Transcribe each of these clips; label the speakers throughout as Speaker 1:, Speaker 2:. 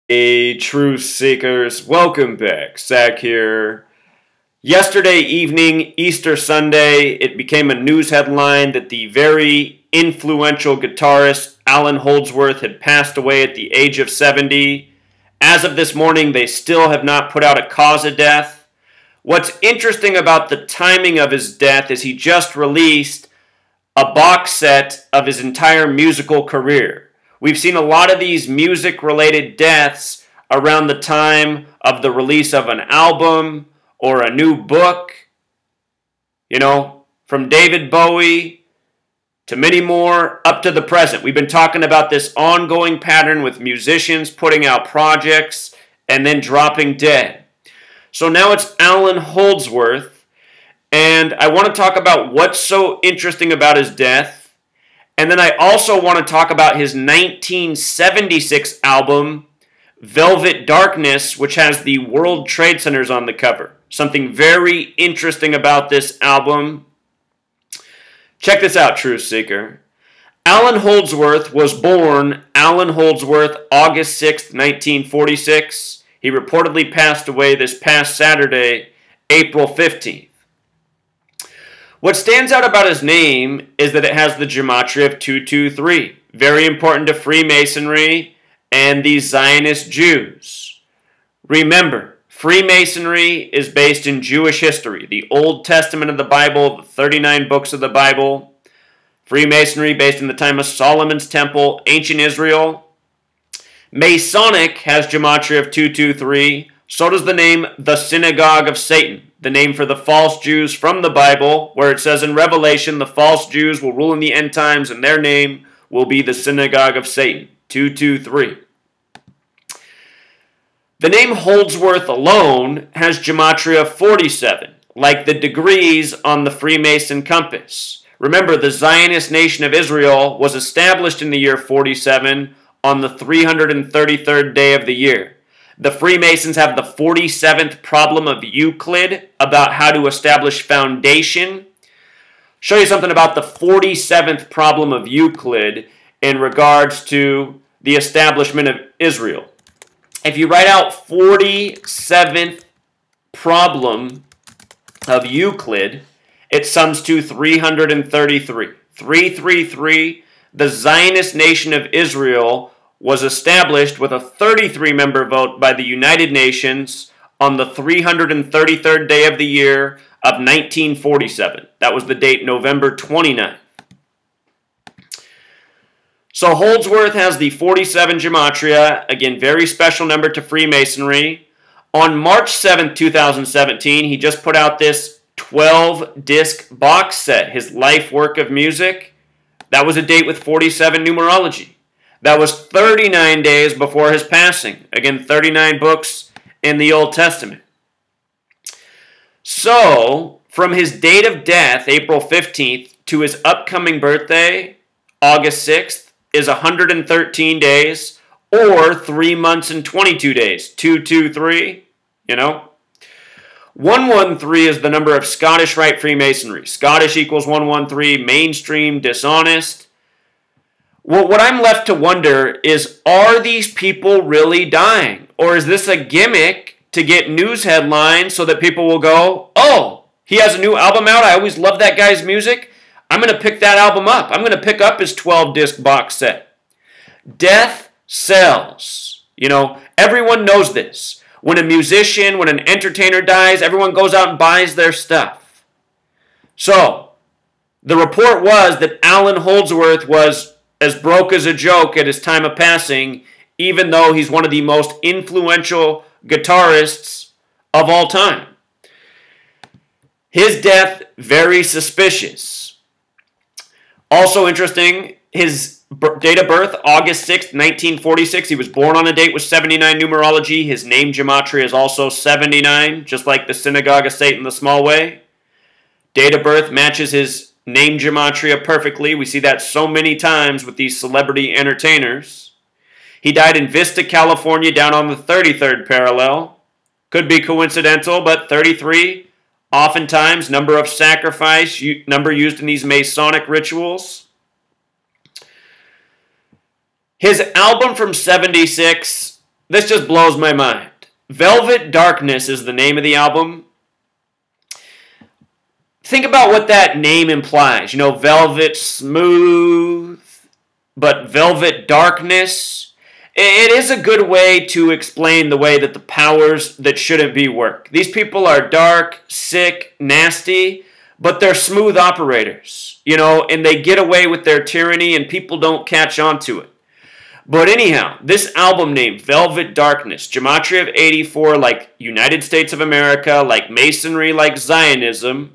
Speaker 1: Truth Seekers, welcome back. Zach here. Yesterday evening, Easter Sunday, it became a news headline that the very influential guitarist Allan Holdsworth had passed away at the age of 70. As of this morning, they still have not put out a cause of death. What's interesting about the timing of his death is he just released a box set of his entire musical career. We've seen a lot of these music-related deaths around the time of the release of an album or a new book. You know, from David Bowie to many more up to the present. We've been talking about this ongoing pattern with musicians putting out projects and then dropping dead. So now it's Allan Holdsworth, and I want to talk about what's so interesting about his death. And then I also want to talk about his 1976 album, Velvet Darkness, which has the World Trade Centers on the cover. Something very interesting about this album. Check this out, Truth Seeker. Allan Holdsworth was born Allan Holdsworth August 6, 1946. He reportedly passed away this past Saturday, April 15th. What stands out about his name is that it has the gematria of 223, very important to Freemasonry and the Zionist Jews. Remember, Freemasonry is based in Jewish history, the Old Testament of the Bible, the 39 books of the Bible. Freemasonry based in the time of Solomon's Temple, ancient Israel. Masonic has gematria of 223. So does the name the Synagogue of Satan, the name for the false Jews from the Bible, where it says in Revelation, the false Jews will rule in the end times, and their name will be the Synagogue of Satan, 223. The name Holdsworth alone has gematria of 47, like the degrees on the Freemason compass. Remember, the Zionist nation of Israel was established in the year 47 on the 333rd day of the year. The Freemasons have the 47th problem of Euclid about how to establish foundation. Show you something about the 47th problem of Euclid in regards to the establishment of Israel. If you write out 47th problem of Euclid, it sums to 333. 333, the Zionist nation of Israel was established with a 33-member vote by the United Nations on the 333rd day of the year of 1947. That was the date, November 29th. So Holdsworth has the 47 gematria, again, very special number to Freemasonry. On March 7th, 2017, he just put out this 12-disc box set, his life work of music. That was a date with 47 numerology. That was 39 days before his passing. Again, 39 books in the Old Testament. So, from his date of death, April 15th, to his upcoming birthday, August 6th, is 113 days, or 3 months and 22 days. 223, you know. 113 is the number of Scottish Rite Freemasonry. Scottish equals 113, mainstream, dishonest. Well, what I'm left to wonder is, are these people really dying? Or is this a gimmick to get news headlines so that people will go, oh, he has a new album out, I always love that guy's music, I'm going to pick that album up. I'm going to pick up his 12-disc box set. Death sells. You know, everyone knows this. When a musician, when an entertainer dies, everyone goes out and buys their stuff. So, the report was that Allan Holdsworth was as broke as a joke at his time of passing, even though he's one of the most influential guitarists of all time. His death, very suspicious. Also interesting, his date of birth, August 6th, 1946. He was born on a date with 79 numerology. His name gematria is also 79, just like the Synagogue of Satan the small way. Date of birth matches his name gematria perfectly. We see that so many times with these celebrity entertainers. He died in Vista, California, down on the 33rd parallel. Could be coincidental, but 33, oftentimes, number of sacrifice, number used in these Masonic rituals. His album from 76 this just blows my mind. Velvet Darkness is the name of the album. Think about what that name implies. You know, velvet smooth, but velvet darkness. It is a good way to explain the way that the powers that shouldn't be work. These people are dark, sick, nasty, but they're smooth operators, you know, and they get away with their tyranny and people don't catch on to it. But anyhow, this album name, Velvet Darkness, gematria of 84, like United States of America, like Masonry, like Zionism.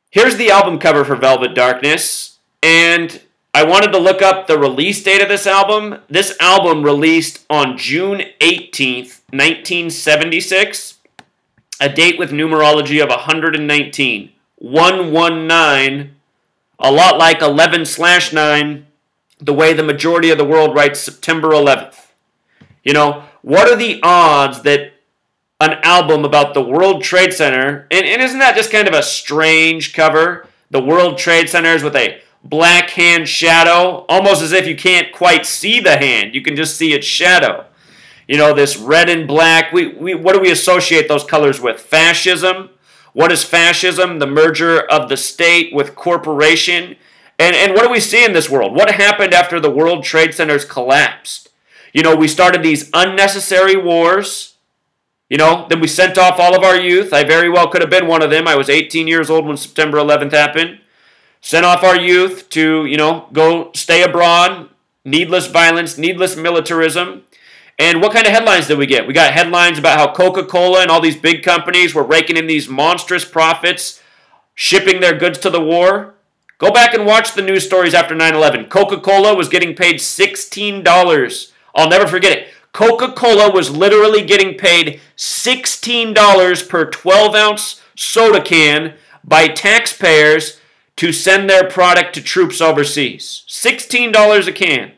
Speaker 1: Here's the album cover for Velvet Darkness, and I wanted to look up the release date of this album. This album released on June 18th, 1976, a date with numerology of 119, 119, a lot like 11/9, the way the majority of the world writes September 11th. You know, what are the odds that an album about the World Trade Center, and isn't that just kind of a strange cover? The World Trade Center is with a black hand shadow, almost as if you can't quite see the hand. You can just see its shadow. You know, this red and black. What do we associate those colors with? Fascism. What is fascism? The merger of the state with corporation. And what do we see in this world? What happened after the World Trade Centers collapsed? You know, we started these unnecessary wars. You know, then we sent off all of our youth. I very well could have been one of them. I was 18 years old when September 11th happened. Sent off our youth to, you know, go stay abroad. Needless violence, needless militarism. And what kind of headlines did we get? We got headlines about how Coca-Cola and all these big companies were raking in these monstrous profits, shipping their goods to the war. Go back and watch the news stories after 9/11. Coca-Cola was getting paid $16. I'll never forget it. Coca-Cola was literally getting paid $16 per 12-ounce soda can by taxpayers to send their product to troops overseas. $16 a can.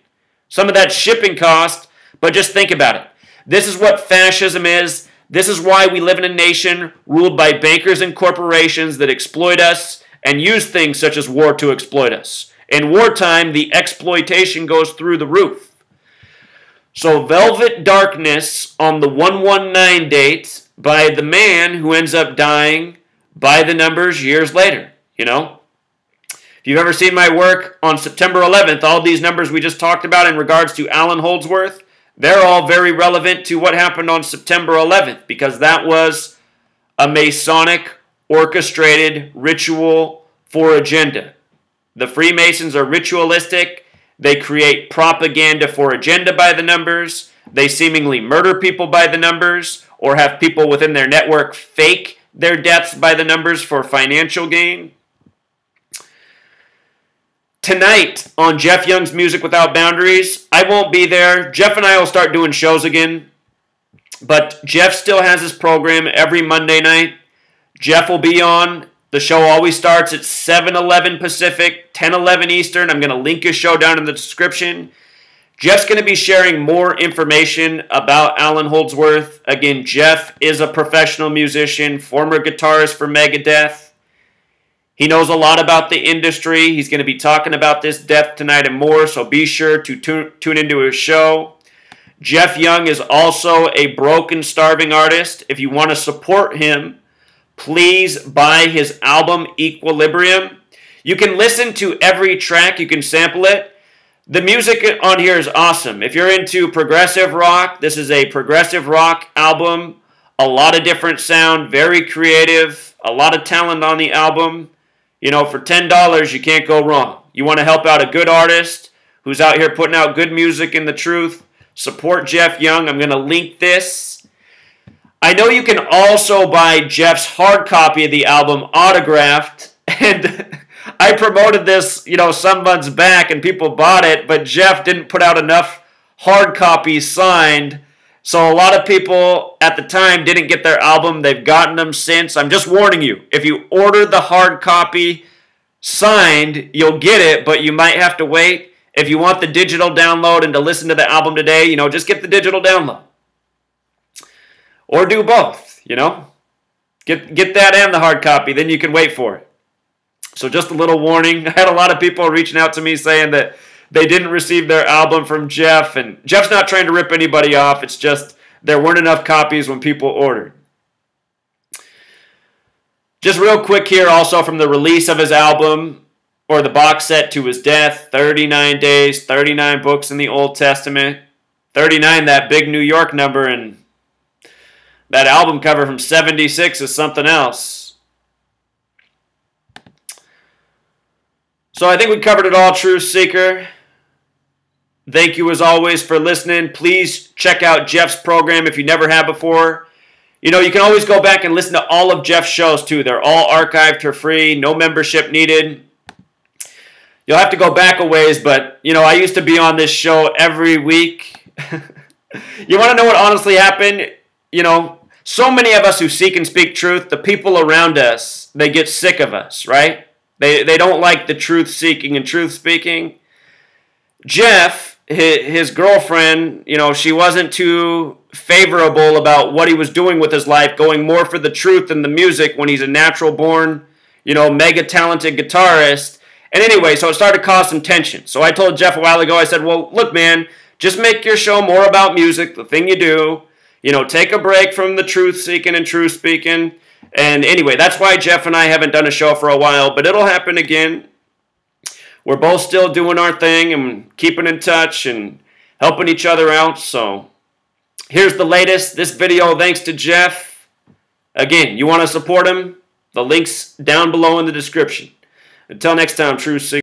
Speaker 1: Some of that shipping cost, but just think about it. This is what fascism is. This is why we live in a nation ruled by bankers and corporations that exploit us and use things such as war to exploit us. In wartime, the exploitation goes through the roof. So Velvet Darkness on the 119 date by the man who ends up dying by the numbers years later, you know. If you've ever seen my work on September 11th, all these numbers we just talked about in regards to Allan Holdsworth, they're all very relevant to what happened on September 11th because that was a Masonic orchestrated ritual for agenda. The Freemasons are ritualistic. They create propaganda for agenda by the numbers. They seemingly murder people by the numbers or have people within their network fake their deaths by the numbers for financial gain. Tonight on Jeff Young's Music Without Boundaries, I won't be there. Jeff and I will start doing shows again. But Jeff still has his program every Monday night. Jeff will be on. The show always starts at 7:11 Pacific, 10:11 Eastern. I'm going to link his show down in the description. Jeff's going to be sharing more information about Allan Holdsworth. Again, Jeff is a professional musician, former guitarist for Megadeth. He knows a lot about the industry. He's going to be talking about this death tonight and more, so be sure to tune into his show. Jeff Young is also a broken, starving artist. If you want to support him, please buy his album, Equilibrium. You can listen to every track. You can sample it. The music on here is awesome. If you're into progressive rock, this is a progressive rock album. A lot of different sound, very creative, a lot of talent on the album. You know, for $10, you can't go wrong. You want to help out a good artist who's out here putting out good music and the truth. Support Jeff Young. I'm going to link this. I know you can also buy Jeff's hard copy of the album autographed. And I promoted this, you know, some months back and people bought it, but Jeff didn't put out enough hard copies signed. So a lot of people at the time didn't get their album. They've gotten them since. I'm just warning you. If you order the hard copy signed, you'll get it, but you might have to wait. If you want the digital download and to listen to the album today, you know, just get the digital download. Or do both, you know. Get that and the hard copy, then you can wait for it. So just a little warning. I had a lot of people reaching out to me saying that they didn't receive their album from Jeff. And Jeff's not trying to rip anybody off. It's just there weren't enough copies when people ordered. Just real quick here, also from the release of his album, or the box set to his death, 39 days, 39 books in the Old Testament, 39, that big New York number, and that album cover from 76 is something else. So I think we covered it all, Truth Seeker. Thank you as always for listening. Please check out Jeff's program if you never have before. You know, you can always go back and listen to all of Jeff's shows too. They're all archived for free, no membership needed. You'll have to go back a ways, but, you know, I used to be on this show every week. You want to know what honestly happened? You know, so many of us who seek and speak truth, the people around us, they get sick of us, right? They don't like the truth seeking and truth speaking. Jeff, his girlfriend, you know, she wasn't too favorable about what he was doing with his life, going more for the truth than the music when he's a natural born, you know, mega talented guitarist. And anyway, so it started to cause some tension. So I told Jeff a while ago, I said, well, look, man, just make your show more about music, the thing you do. You know, take a break from the truth seeking and truth speaking. And anyway, that's why Jeff and I haven't done a show for a while, but it'll happen again. We're both still doing our thing and keeping in touch and helping each other out. So here's the latest. This video, thanks to Jeff. Again, you want to support him? The link's down below in the description. Until next time, True Seekers.